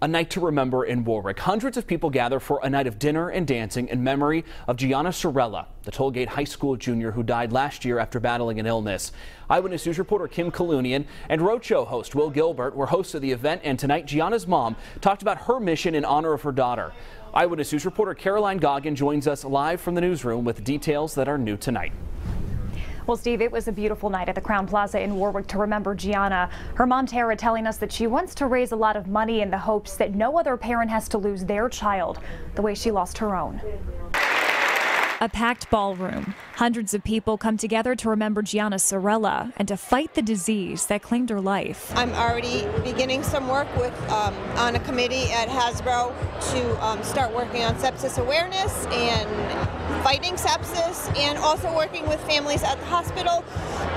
A night to remember in Warwick. Hundreds of people gather for a night of dinner and dancing in memory of Gianna Sorella, the Tollgate High School junior who died last year after battling an illness. Eyewitness News reporter Kim Kalunian and Roadshow host Will Gilbert were hosts of the event, and tonight Gianna's mom talked about her mission in honor of her daughter. Eyewitness News reporter Caroline Goggin joins us live from the newsroom with details that are new tonight. Well, Steve, it was a beautiful night at the Crown Plaza in Warwick to remember Gianna. Her mom, Tara, telling us that she wants to raise a lot of money in the hopes that no other parent has to lose their child the way she lost her own. A packed ballroom. Hundreds of people come together to remember Gianna Sorella and to fight the disease that claimed her life. I'm already beginning some work with on a committee at Hasbro to start working on sepsis awareness and fighting sepsis, and also working with families at the hospital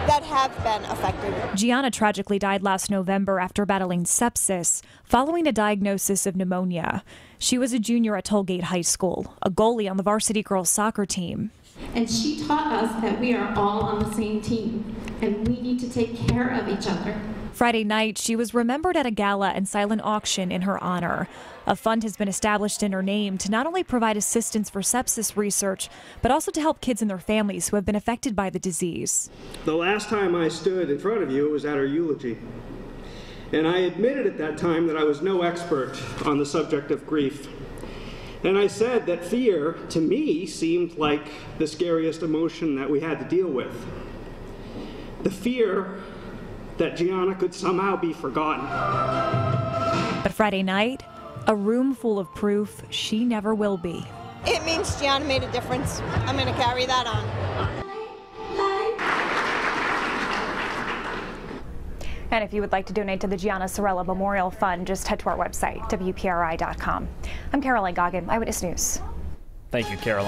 that have been affected. Gianna tragically died last November after battling sepsis following a diagnosis of pneumonia. She was a junior at Tollgate High School, a goalie on the varsity girls soccer team. And she taught us that we are all on the same team and we need to take care of each other. Friday night, she was remembered at a gala and silent auction in her honor. A fund has been established in her name to not only provide assistance for sepsis research, but also to help kids and their families who have been affected by the disease. The last time I stood in front of you was at her eulogy. And I admitted at that time that I was no expert on the subject of grief. And I said that fear, to me, seemed like the scariest emotion that we had to deal with. The fear that Gianna could somehow be forgotten. But Friday night, a room full of proof she never will be. It means Gianna made a difference. I'm going to carry that on. And if you would like to donate to the Gianna Sorella Memorial Fund, just head to our website, WPRI.com. I'm Caroline Goggin, Eyewitness News. Thank you, Caroline.